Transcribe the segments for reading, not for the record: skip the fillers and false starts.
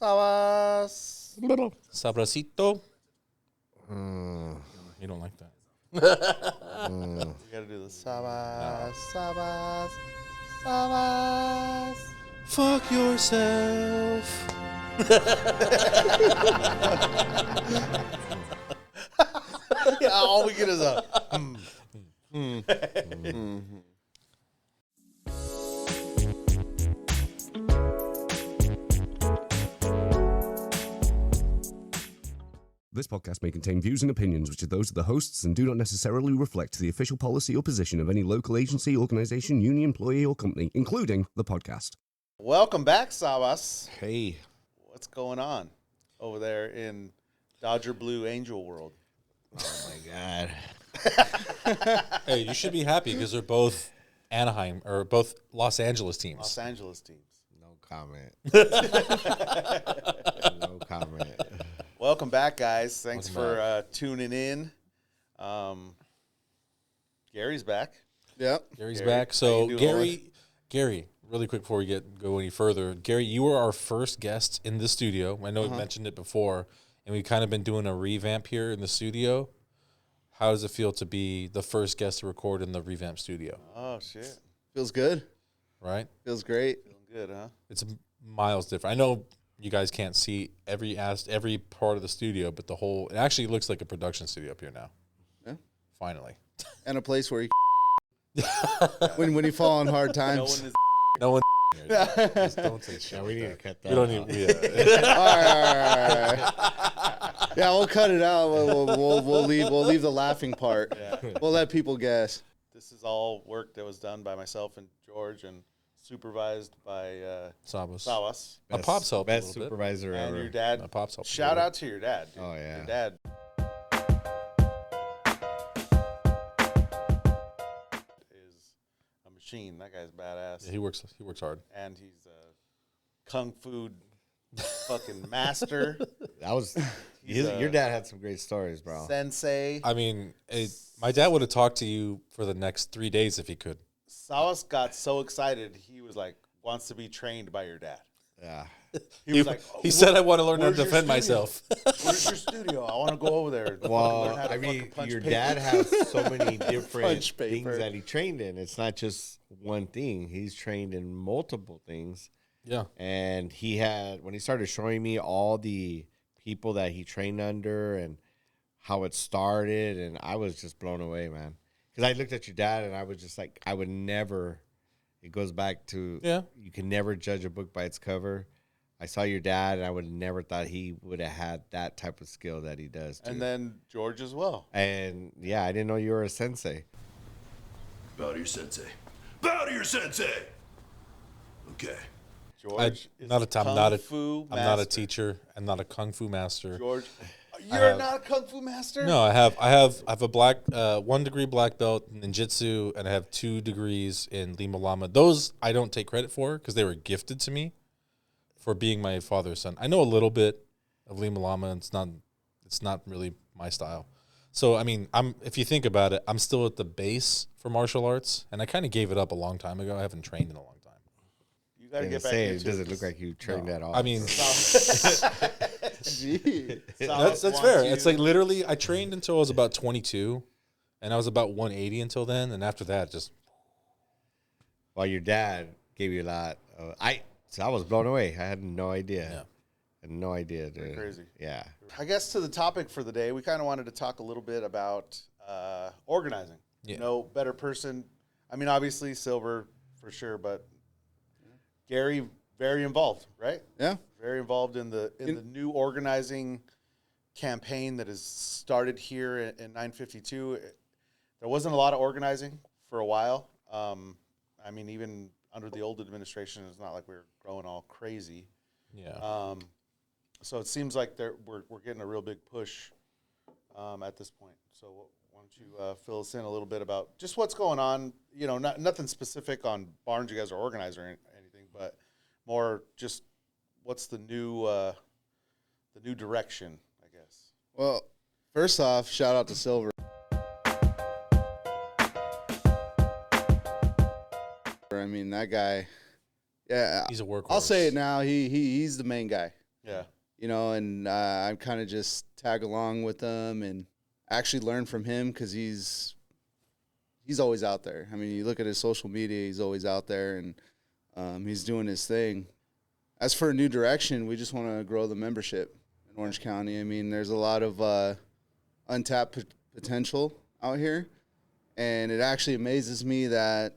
Sabas. Sabrosito. You don't like that. You gotta do the Sabas. Sabas. Sabas. Fuck yourself. Yeah, all we get is a. This podcast may contain views and opinions which are those of the hosts and do not necessarily reflect the official policy or position of any local agency, organization, union, employee, or company, including the podcast. Welcome back, Sabas. Hey. What's going on over there in Dodger Blue Angel World? Oh, my God. Hey, you should be happy because they're both Anaheim or both Los Angeles teams. Los Angeles teams. No comment. No comment. Welcome back, guys. Thanks Welcome for tuning in. Gary's back. Yep. Gary's Gary, back. how So you doing, Gary, really quick before we go any further, Gary, you were our first guest in the studio. I know we mentioned it before, and we've kind of been doing a revamp here in the studio. How does it feel to be the first guest to record in the revamp studio? Oh, shit. Feels good. Right? Feels great. Feeling good, huh? It's miles different. I know you guys can't see every part of the studio, but it actually looks like a production studio up here now. Yeah. Finally. And a place where you when you fall on hard No one times. is. No one just don't say shit. Yeah, we need to cut that We don't out. need. Yeah. All right. Yeah, we'll cut it out. We'll leave the laughing part. Yeah. We'll let people guess. This is all work that was done by myself and George and supervised by Sabas. Sabas My pops helped a Best little bit. supervisor and ever. your dad. My pops helped. Shout out to your dad. Dude. Oh, yeah. Your dad is a machine. That guy's badass. Yeah, he works hard. And he's a kung fu fucking master. That was your dad had some great stories, bro. Sensei. I mean, my dad would have talked to you for the next 3 days if he could. Sawas got so excited, he was like, wants to be trained by your dad. Yeah. He was like, he said, "I want to learn how to where's your defend studio? myself." Where's your studio? I want to go over there. Well, I mean, your dad has so many different Punch paper. things that he trained in. It's not just one thing. He's trained in multiple things. Yeah. And when he started showing me all the people that he trained under and how it started, and I was just blown away, man. Because I looked at your dad and I was just like, I would never, it goes back to, you can never judge a book by its cover. I saw your dad and I would have never thought he would have had that type of skill that he does. Dude. And then George as well. And yeah, I didn't know you were a sensei. Bow to your sensei. Bow to your sensei. Okay. George is I'm not fu I'm not a master. teacher. I'm not a kung fu master. George, you're not a kung fu master? No, I have a black 1 degree black belt in ninjutsu, and I have 2 degrees in Lima Lama. Those I don't take credit for because they were gifted to me for being my father's son. I know a little bit of Lima Lama, and it's not really my style. So I mean, if you think about it, I'm still at the base for martial arts, and I kind of gave it up a long time ago. I haven't trained in a long time. You got to get back Say into it doesn't look like you trained at all. I mean, Gee. that's fair. It's like literally, I trained until I was about 22, and I was about 180 until then, and after that, just well, your dad gave you a lot. I was blown away. I had no idea. Yeah. I had no idea. Dude. crazy. Yeah. I guess to the topic for the day, we kind of wanted to talk a little bit about organizing. Yeah. No better person. I mean, obviously Silver for sure, but Gary very involved, right? Yeah. Very involved in the new organizing campaign that has started here in 952. There wasn't a lot of organizing for a while. I mean, even under the old administration, it's not like we were growing all crazy. yeah. So it seems like we're getting a real big push at this point. So why don't you fill us in a little bit about just what's going on? You know, nothing specific on Barnes you guys are organizing or anything, but more just what's the new direction, I guess. Well, first off, shout out to Silver. I mean, that guy. Yeah, He's a workhorse. I'll say it now. He's the main guy. Yeah. you know, and I kind of just tag along with them and actually learn from him because he's always out there. I mean, you look at his social media, he's always out there, and he's doing his thing. As for a new direction, we just want to grow the membership in Orange County. I mean, there's a lot of untapped potential out here, and it actually amazes me that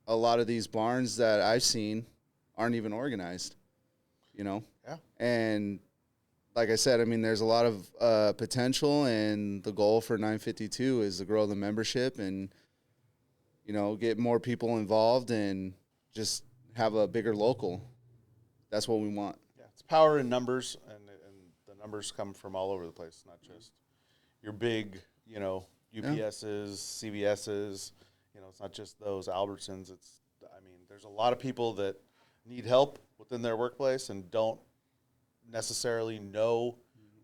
a lot of these barns that I've seen aren't even organized, you know? Yeah. And like I said, I mean, there's a lot of potential, and the goal for 952 is to grow the membership and, you know, get more people involved and just have a bigger local. That's what we want. Yeah, it's power in numbers, and the numbers come from all over the place, not just your big, you know, UPSs, CVSs. You know, it's not just those Albertsons. I mean, there's a lot of people that need help within their workplace and don't necessarily know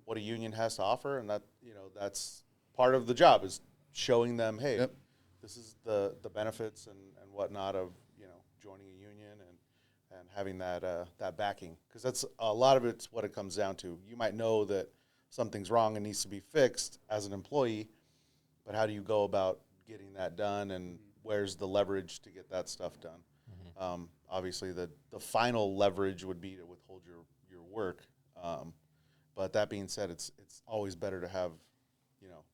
what a union has to offer, and that, you know, that's part of the job, is showing them, hey, Yep. this is the benefits and whatnot of, you know, joining a union and having that backing, because that's a lot of it's what it comes down to. You might know that something's wrong and needs to be fixed as an employee, but how do you go about getting that done, and where's the leverage to get that stuff done? Obviously, the final leverage would be to withhold your work. But that being said, it's always better to have, you know,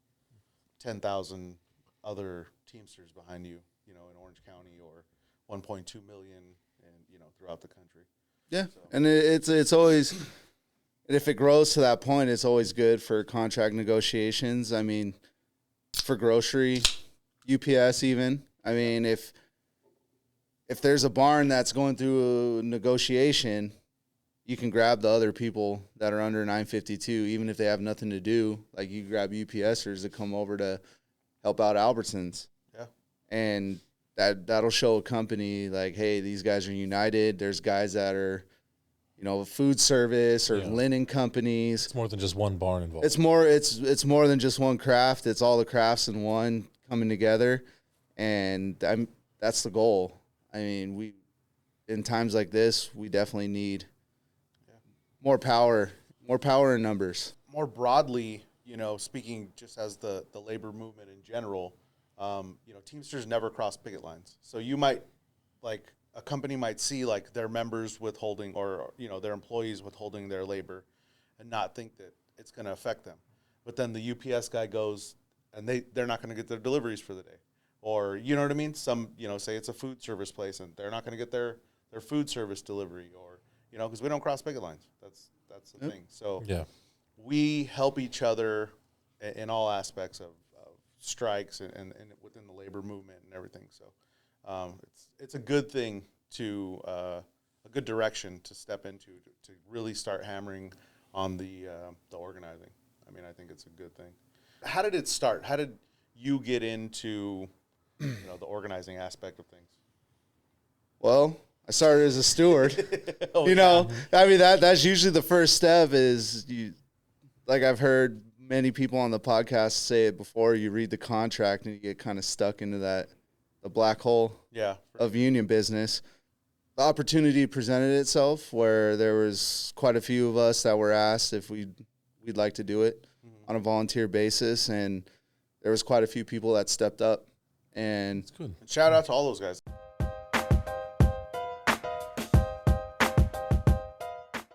10,000 other Teamsters behind you, you know, in Orange County, or 1.2 million, and, you know, throughout the country. Yeah, and it's always, and if it grows to that point, it's always good for contract negotiations. I mean, for grocery, UPS even. I mean, if there's a barn that's going through a negotiation, you can grab the other people that are under 952, even if they have nothing to do. Like, you grab UPSers to come over to help out Albertsons. Yeah. And that'll show a company like, hey, these guys are united. There's guys that are, you know, food service or linen companies. It's more than just one barn involved. It's more than just one craft. It's all the crafts in one coming together, and that's the goal. I mean, in times like this, we definitely need more power in numbers. More broadly, you know, speaking just as the labor movement in general, you know, Teamsters never cross picket lines. So you might, like, a company might see, like, their members withholding, or, you know, their employees withholding their labor, and not think that it's going to affect them. But then the UPS guy goes, and they're not going to get their deliveries for the day. Or, you know what I mean? Some, you know, say it's a food service place, and they're not going to get their food service delivery, or, you know, because we don't cross picket lines. That's the thing. So we help each other in all aspects of strikes and within the labor movement and everything. So it's a good thing to a good direction to step into to really start hammering on the organizing. I mean, I think it's a good thing. How did it start? How did you get into, you know, the organizing aspect of things? Well, I started as a steward. You know, I mean, that's usually the first step. Is you, like, I've heard many people on the podcast say it before, you read the contract and you get kind of stuck into the black hole of union business. The opportunity presented itself where there was quite a few of us that were asked if we'd like to do it on a volunteer basis, and there was quite a few people that stepped up. And It's good. Shout out to all those guys.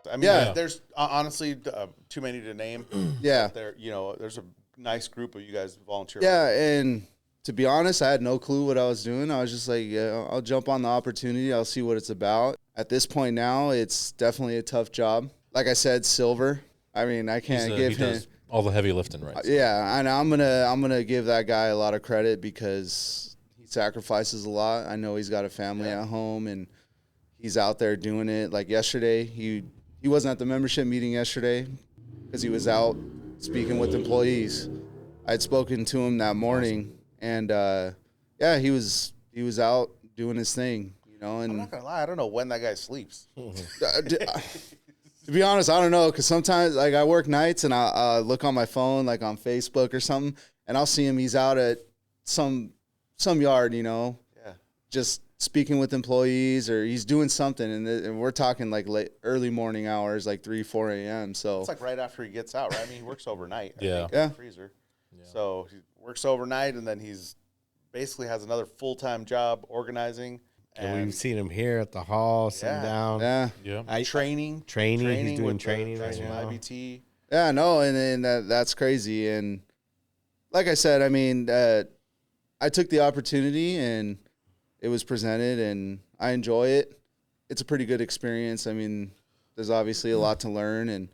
I mean, there's honestly too many to name. Yeah. You know, there's a nice group of you guys volunteer. Yeah, and to be honest, I had no clue what I was doing. I was just like, yeah, I'll jump on the opportunity. I'll see what it's about. At this point now, it's definitely a tough job. Like I said, Silver. I mean, I can't give he him does all the heavy lifting, right? Yeah, and I'm gonna give that guy a lot of credit because he sacrifices a lot. I know he's got a family at home, and he's out there doing it. Like yesterday, he wasn't at the membership meeting yesterday because he was out speaking with employees. I had spoken to him that morning, and he was out doing his thing, you know. And I'm not gonna lie, I don't know when that guy sleeps. to be honest, I don't know, because sometimes, like, I work nights and I look on my phone, like on Facebook or something, and I'll see him. He's out at some yard, you know, just speaking with employees or he's doing something, and we're talking like late, early morning hours, like 3, 4 a.m. So It's like right after he gets out, right? I mean, he works overnight. I Yeah. think, in Yeah. the freezer. So he works overnight, and then he's basically has another full-time job organizing And we've seen him here at the hall, sitting Yeah. down. yeah, Yeah. training. He's doing with training the guys right from now. IBT. yeah, no, and that's crazy. And like I said, I mean, I took the opportunity and it was presented, and I enjoy it. It's a pretty good experience. I mean, there's obviously a lot to learn, and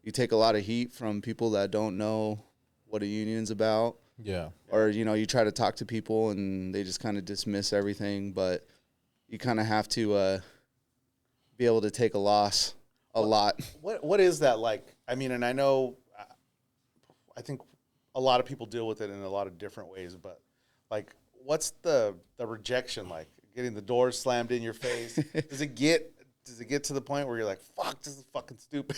you take a lot of heat from people that don't know what a union's about. Yeah. Or, you know, you try to talk to people and they just kind of dismiss everything, but you kind of have to be able to take a loss a lot. What is that like? I mean, and I know, I think a lot of people deal with it in a lot of different ways, but like, what's the rejection like? Getting the door slammed in your face? Does it get to the point where you're like, fuck, this is fucking stupid?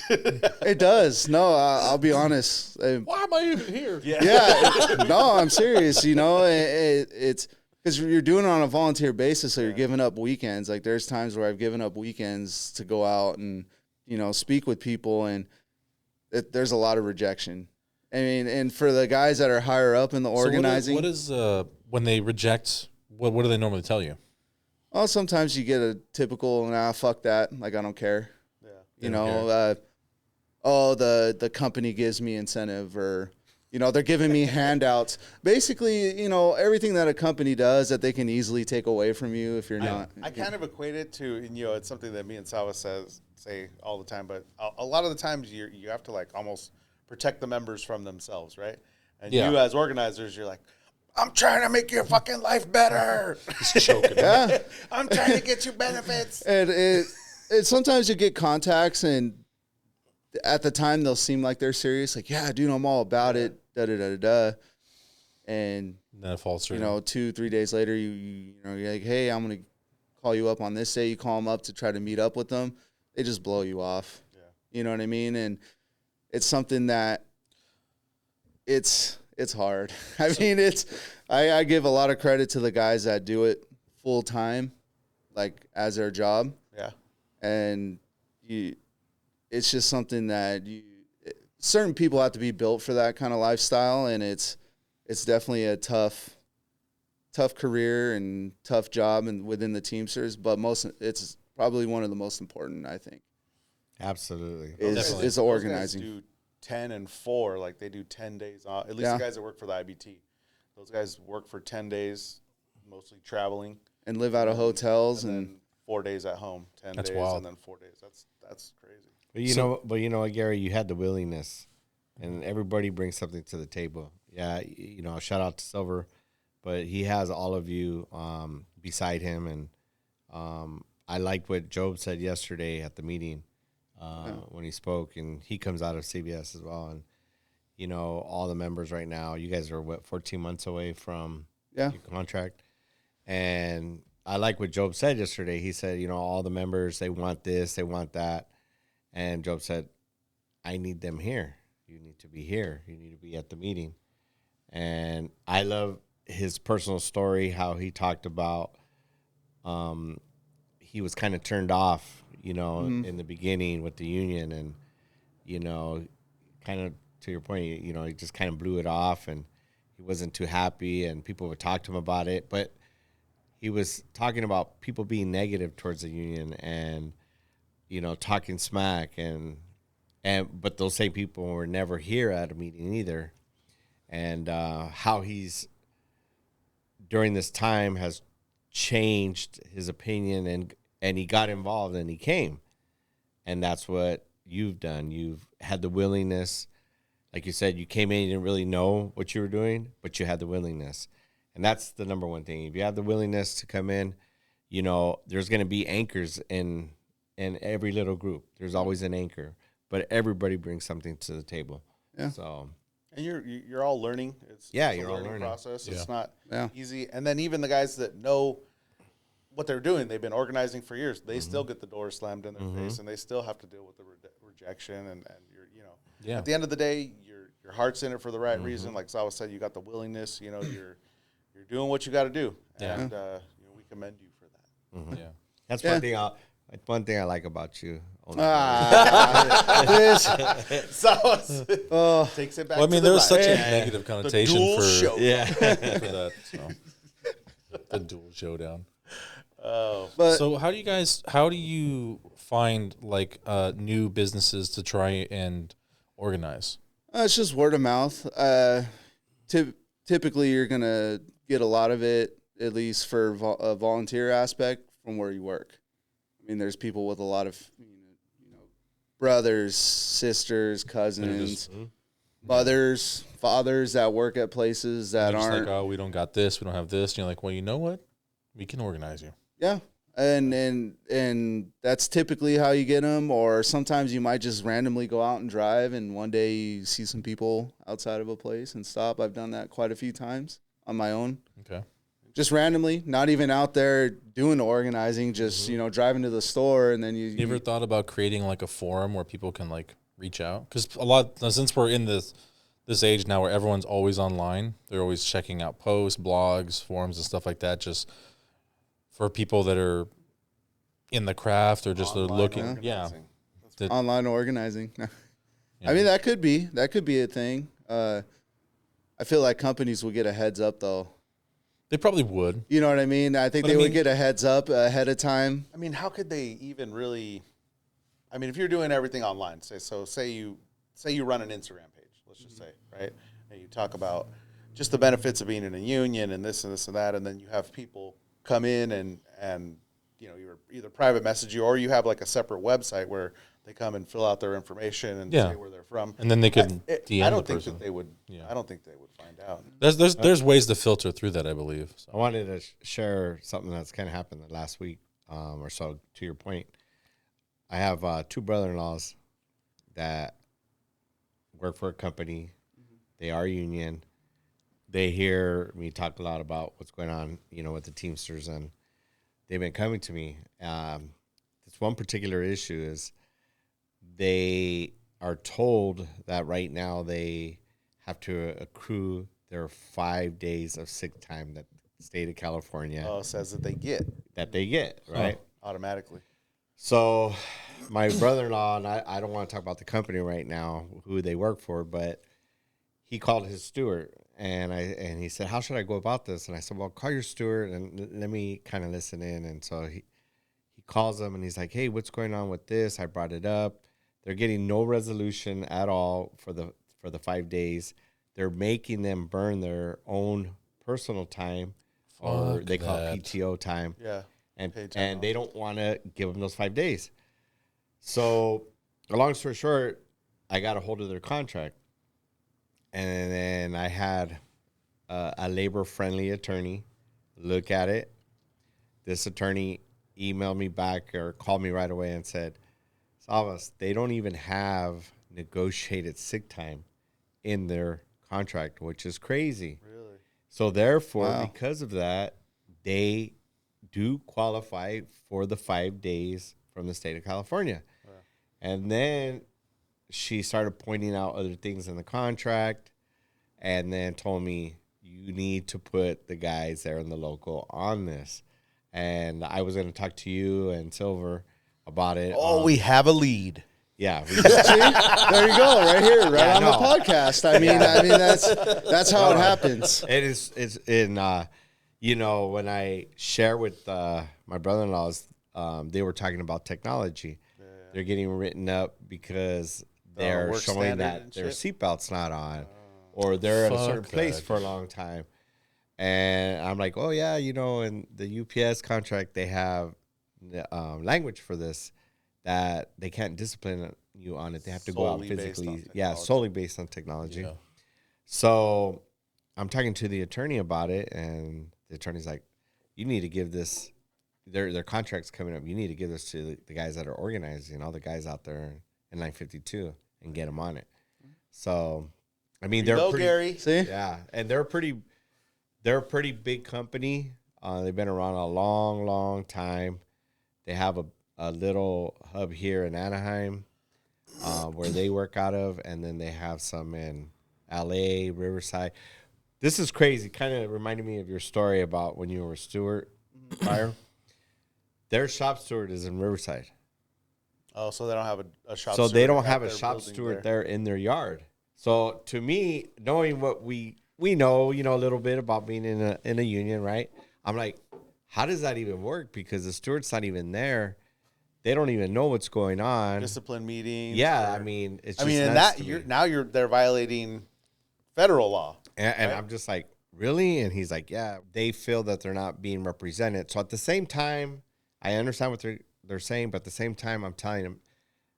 It does. No, I'll be honest. Why am I even here? Yeah, no, I'm serious. You know, it's because you're doing it on a volunteer basis, so you're giving up weekends. Like there's times where I've given up weekends to go out and, you know, speak with people, and there's a lot of rejection. I mean, and for the guys that are higher up in the organizing, What is when they reject? What do they normally tell you? well, sometimes you get a typical, nah, fuck that. Like, I don't care. Yeah. You know, the company gives me incentive, or, you know, they're giving me handouts. Basically, you know, everything that a company does that they can easily take away from you if you're not. I kind of equate it to, and, you know, it's something that me and Salva say all the time, but a lot of the times you have to like almost protect the members from themselves, right? And Yeah. you as organizers, you're like, I'm trying to make your fucking life better. Choking. Yeah. I'm trying to get you benefits. And it sometimes you get contacts, and at the time they'll seem like they're serious, like, yeah, dude, I'm all about it, da da da da da. And And then it falls through. you know, 2-3 days later, you know, you're like, hey, I'm gonna call you up on this day. You call them up to try to meet up with them, they just blow you off. Yeah. You know what I mean? And it's something that it's hard. I mean, I give a lot of credit to the guys that do it full time, like as their job. Yeah. And it's just something that certain people have to be built for that kind of lifestyle, and it's definitely a tough career and tough job and within the Teamsters, but it's probably one of the most important, I think, Absolutely. is Definitely. the organizing. Those guys do 10 and 4, like they do 10 days off. At least Yeah. the guys that work for the IBT, those guys work for 10 days, mostly traveling, And live out of hotels and then 4 days at home, 10 That's days, wild. and then 4 days. That's crazy. But you know what, Gary, you had the willingness, and everybody brings something to the table. Yeah, you know, shout out to Silver, but he has all of you beside him, and I liked what Job said yesterday at the meeting when he spoke, and he comes out of CBS as well, and you know, all the members right now, you guys are 14 months away from Yeah. your contract, and I like what Job said yesterday. He said, you know, all the members, they want this, they want that. And Job said, I need them here. You need to be here. You need to be at the meeting. And I love his personal story, how he talked about he was kind of turned off, you know, in the beginning with the union. And, you know, kind of to your point, you know, he just kind of blew it off and he wasn't too happy and people would talk to him about it. But he was talking about people being negative towards the union and, you know, talking smack but those same people were never here at a meeting either. And how he's during this time has changed his opinion and he got involved and he came. And that's what you've done. You've had the willingness. Like you said, you came in, you didn't really know what you were doing, but you had the willingness. And that's the number one thing. If you have the willingness to come in, you know, there's going to be anchors in every little group. There's always an anchor, but everybody brings something to the table. Yeah. So, And you're all learning. It's Yeah, it's a you're all learning. process. Yeah. It's not Yeah. easy. And then even the guys that know what they're doing, they've been organizing for years. They still get the door slammed in their face, and they still have to deal with the rejection. And you're, you know, Yeah. at the end of the day, your heart's in it for the right reason. Like Sawa said, you got the willingness. You know, you're doing what you got to do, Yeah. and you know, we commend you for that. Yeah. That's Yeah. one thing I like about you. Oh, Takes it back. Well, I to mean, the there was right. such a negative connotation dual for, show. Yeah. for that. So. The dual showdown. but So how do you find like new businesses to try and organize? it's just word of mouth. Typically, you're gonna get a lot of it, at least for a volunteer aspect, from where you work. I mean, there's people with a lot of brothers, sisters, cousins, mothers, fathers that work at places that You're just aren't. like, oh, we don't got this, we don't have this. And you're like, well, you know what? We can organize you. Yeah, and that's typically how you get them. Or sometimes you might just randomly go out and drive, and one day you see some people outside of a place and stop. I've done that quite a few times on my own, Okay. just randomly, not even out there doing the organizing. Just driving to the store, and then You ever thought about creating like a forum where people can like reach out? Because since we're in this age now where everyone's always online, they're always checking out posts, blogs, forums, and stuff like that. Just for people that are in the craft or just they're Online looking, organizing. online organizing. I mean, that could be a thing. I feel like companies will get a heads up though. They probably would. You know what I mean? I think But I they mean- would get a heads up ahead of time. I mean, how could they even really? I mean, if you're doing everything online, say you run an Instagram page, let's just say, right, and you talk about just the benefits of being in a union and this and this and that, and then you have people come in and you're either private message you or you have like a separate website where they come and fill out their information and Yeah. say where they're from. And then they could DM I don't the think person. that they would. Yeah. I don't think they would find out. There's ways to filter through that, I believe. So. I wanted to share something that's kind of happened the last week or so. To your point, I have two brother-in-laws that work for a company. They are union. They hear me talk a lot about what's going on, with the Teamsters, and they've been coming to me. This one particular issue is they are told that right now they have to accrue their 5 days of sick time that the state of California Says that they get that they get, right? automatically. So my brother-in-law, and I don't want to talk about the company right now, who they work for, but he called his steward and he said, how should I go about this? And I said, well, call your steward and let me kind of listen in. And so he calls him and he's like, hey, what's going on with this? I brought it up. They're getting no resolution at all for the 5 days. They're making them burn their own personal time, or Fuck they call that. it PTO time. Yeah. And Paid time and off. they don't want to give them those 5 days. So, a long story short, I got a hold of their contract, and then I had a labor-friendly attorney look at it. This attorney emailed me back or called me right away and said, Salvas, they don't even have negotiated sick time in their contract, which is crazy. Really? So therefore, Wow. because of that, they do qualify for the 5 days from the state of California. And then she started pointing out other things in the contract and then told me, you need to put the guys there in the local on this. And I was going to talk to you and Silver about it. We have a lead. Yeah. See, there you go, right here, right Yeah, on no. the podcast. I mean, that's how it happens. It's in, when I share with my brother-in-laws, they were talking about technology. They're getting written up because they're work showing standard that and their shit? seatbelt's not on, or they're at a certain Fuck place that. for a long time. And I'm like, oh yeah, in the UPS contract they have language for this that they can't discipline you on it. They have to go out Solely based on physically. Yeah, technology. solely based on technology. Yeah. So I'm talking to the attorney about it, and the attorney's like, you need to give this, their contract's coming up. You need to give this to the guys that are organizing, all the guys out there in 952, and get them on it. So, I mean, they're Go, pretty, Gary. See, yeah, and they're a pretty big company. They've been around a long, long time. They have a little hub here in Anaheim where they work out of, and then they have some in LA, Riverside. This is crazy. Kind of reminded me of your story about when you were a steward prior. Their shop steward is in Riverside. Oh, so they don't have a shop. So they steward don't at have a their shop building steward there in their yard. So to me, knowing what we know, a little bit about being in a union, right? I'm like, how does that even work? Because the steward's not even there. They don't even know what's going on. Discipline meetings. Yeah, or- I mean, it's I just mean, and nuts that to me. they're violating federal law. And I'm just like, really? And he's like, yeah, they feel that they're not being represented. So at the same time, I understand what they're saying, but at the same time, I'm telling them,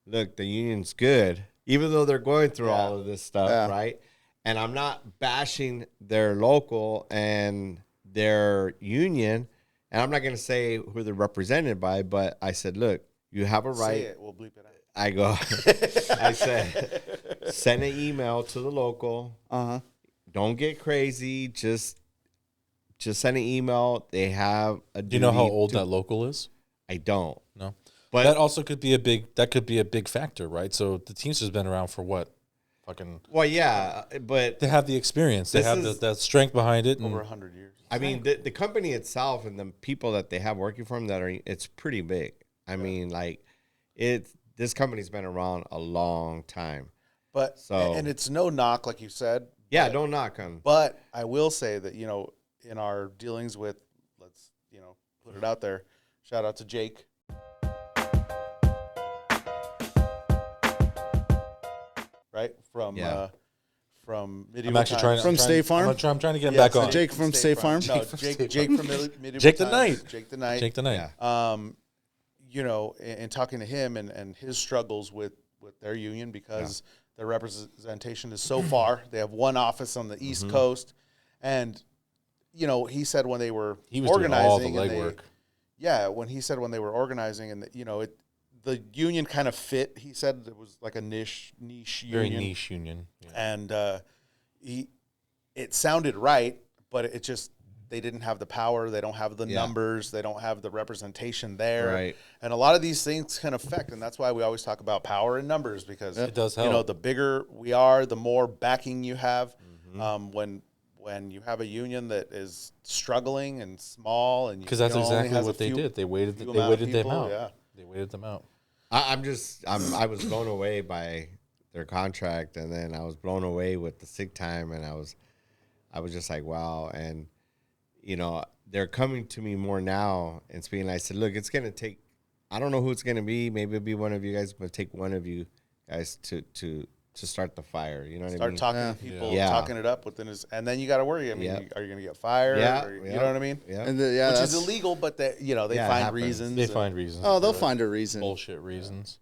look, the union's good, even though they're going through all of this stuff, Yeah. right? And I'm not bashing their local and their union, and I'm not going to say who they're represented by, but I said, look, you have a Say right. it. We'll bleep it out. I go, I said, send an email to the local. Don't get crazy. Just send an email. They have a. Do you know how duty old to- that local is? I don't. No. But That also could be a big factor, right? So the Teamsters been around for what? Fucking well, yeah, but they have the experience. They This have is- the strength behind it. Over And 100 years. I mean the company itself and the people that they have working for them it's pretty big. I mean, like this company's been around a long time. But So- and it's no knock, like you said. Yeah, don't knock on. But I will say that in our dealings with, let's put it out there. Shout out to Jake. Right from Yeah. from I'm medieval actually trying times. From State Farm? I'm trying to get him Yeah, back so on. Jake from State Farm? No, Jake from Jake State Jake Farm. from medieval Jake the times. Knight. Jake the Knight. Jake the Knight. Yeah. In talking to him and his struggles with their union because their representation is so far. They have one office on the East Coast, and he said when they were He was doing all the organizing, and legwork. when he said when they were organizing, and the union kind of fit. He said it was like a niche Very union, niche union. Yeah. and it sounded right, but it just. They didn't have the power. They don't have the numbers. They don't have the representation there. Right. And a lot of these things can affect, and that's why we always talk about power and numbers because It does help. the bigger we are, the more backing you have. Mm-hmm. When you have a union that is struggling and small, and Because that's only exactly has a what they few- did. They waited. few They amount of waited them people, out. yeah. They waited them out. I was blown away by their contract, and then I was blown away with the sick time, and I was just like, wow. And they're coming to me more now and speaking. I said, look, it's gonna take. I don't know who it's gonna be. Maybe it'll be one of you guys, but take one of you guys to start the fire. You know what I Start mean? talking to people, Yeah. talking it up within his, and then you got to worry. I mean, Yeah. are you going to get fired? Yeah, Or, yeah. You know what I mean? Yeah. And Which that's is illegal, but they Yeah, it find happens. reasons. They and- find reasons. Oh, they'll for it. find a reason. Bullshit reasons.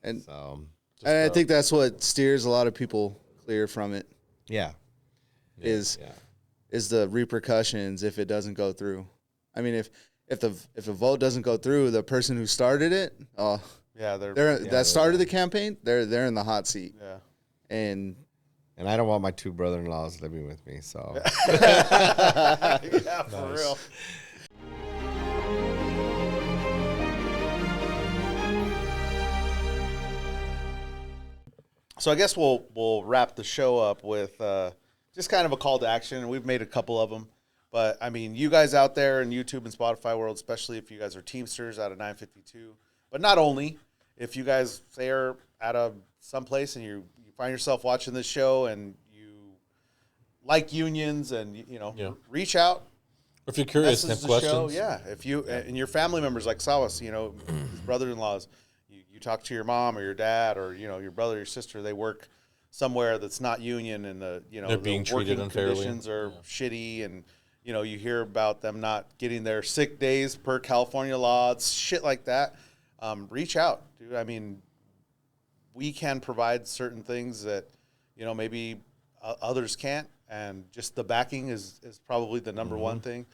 And So I think that's what steers a lot of people clear from it yeah, is yeah. is the repercussions if it doesn't go through. I mean, if the vote doesn't go through, the person who started it, Yeah, that started the campaign, they're in the hot seat. yeah. And And I don't want my two brother-in-laws living with me. So Yeah, for real. So I guess we'll wrap the show up with just kind of a call to action, and we've made a couple of them. But I mean, you guys out there in YouTube and Spotify world, especially if you guys are Teamsters out of 952, but not only if you guys say are at someplace and you find yourself watching this show and you like unions and Yeah. reach out. Or if you're curious and Message have the show, questions, yeah. If you and your family members like Sawas, his brother-in-laws, you talk to your mom or your dad or your brother or your sister, they work somewhere that's not union and the They're being the treated working unfairly. conditions are shitty and you hear about them not getting their sick days per California law, it's shit like that. Reach out, dude. I mean, we can provide certain things that maybe others can't, and just the backing is probably the number one thing.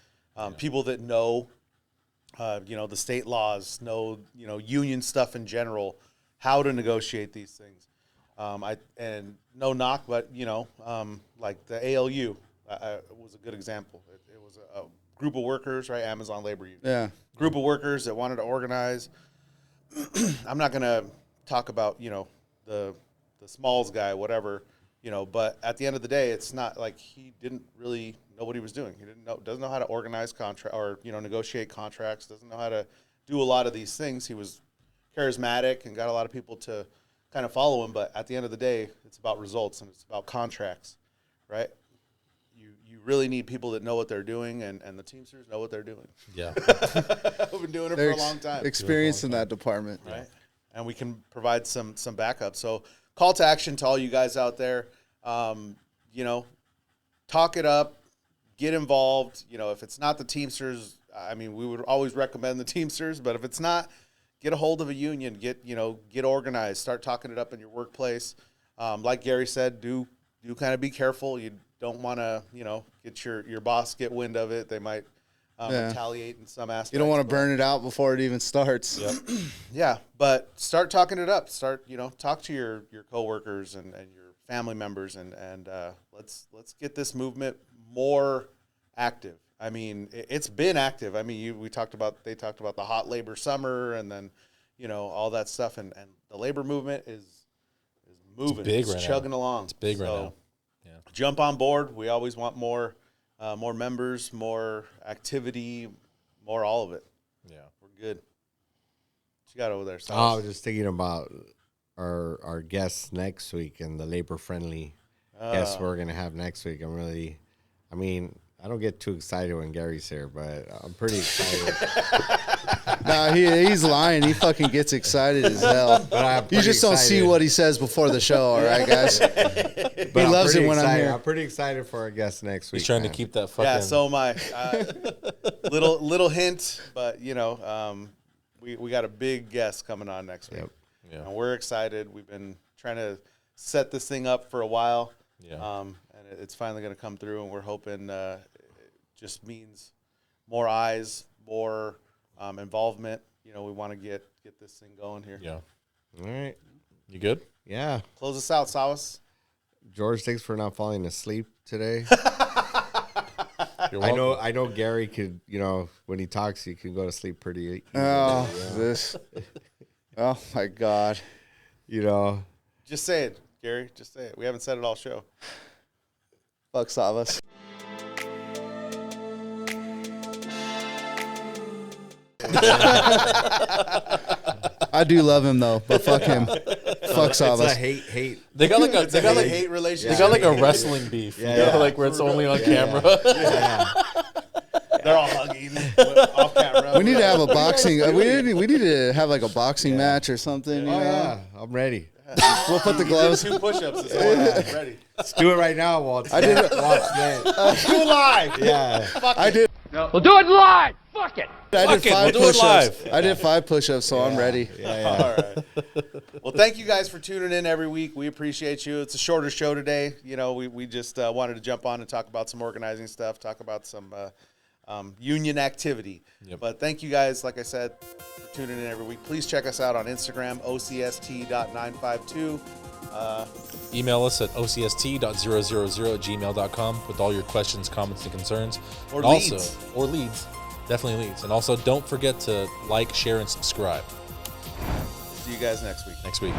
People that know the state laws, know union stuff in general, how to negotiate these things. And no knock, but like the ALU was a good example. It was a group of workers, right? Amazon Labor Union. yeah, Group of workers that wanted to organize. I'm not going to talk about the Smalls guy, whatever, but at the end of the day, it's not like he didn't really know what he was doing. He doesn't know how to organize contract or negotiate contracts. Doesn't know how to do a lot of these things. He was charismatic and got a lot of people to kind of follow him. But at the end of the day, it's about results and it's about contracts, right? You really need people that know what they're doing, and the Teamsters know what they're doing. Yeah. We've been doing it for a long time. Experienced in that department. Right? And we can provide some backup. So call to action to all you guys out there. You know, talk it up, get involved. You know, if it's not the Teamsters, I mean, we would always recommend the Teamsters, but if it's not, get a hold of a union, get organized, start talking it up in your workplace. Like Gary said, do kind of be careful. You don't want to, get your boss get wind of it. They might retaliate in some aspects. You don't want to burn it out before it even starts. Yep. Yeah, but start talking it up. Start, talk to your coworkers and your family members, and let's get this movement more active. I mean, it's been active. I mean, they talked about the hot labor summer, and then all that stuff, and the labor movement is moving. It's big right now. Chugging along. It's big right now. Yeah. Jump on board. We always want more members, more activity, more all of it. Yeah. We're good. What you got over there, I Silas? was just thinking about our guests next week and the labor friendly guests we're gonna have next week. I don't get too excited when Gary's here, but I'm pretty excited. Nah, he's lying. He fucking gets excited as hell. You just don't see what he says before the show, all right, guys? He loves it when I'm here. I'm pretty excited for our guests next week. He's trying man. to keep that fucking. Yeah, so am I. Little hint, but we got a big guest coming on next week. Yep. Yeah. And we're excited. We've been trying to set this thing up for a while. Yeah. And it's finally going to come through, and we're hoping it just means more eyes, more involvement. We want to get this thing going here. Yeah. All right. You good? Yeah. Close us out, Sawas. George, thanks for not falling asleep today. You're I welcome. know Gary could, when he talks, he can go to sleep pretty easily. Oh, this. Oh, my God. Just say it, Gary. Just say it. We haven't said it all show. Fuck Savas. I do love him, though, but fuck him. Fuck It's a Savas. hate. They got like It's a hate relationship. They got like a wrestling beef. Yeah. Like where it's only on camera. They're all hugging off camera. We need to have a boxing. We need to have like a boxing match or something. Oh, yeah. I'm ready. We'll put the gloves. 2 push-ups. It's all ready. Let's do it right now, Walt. I did it. Watch that. Do it live. Yeah. I did. We'll do it live. Fuck it. I Fuck did it, 5 we'll do it push-ups. live. I did 5 push-ups, so I'm ready. All right. Well, thank you guys for tuning in every week. We appreciate you. It's a shorter show today. We just wanted to jump on and talk about some organizing stuff, talk about some union activity. Yep. But thank you guys, like I said, for tuning in every week. Please check us out on Instagram, ocst.952. Email us at ocst.000@gmail.com with all your questions, comments, and concerns. Or And leads. Or leads. Definitely leads. And also, don't forget to like, share, and subscribe See you guys next week. next week.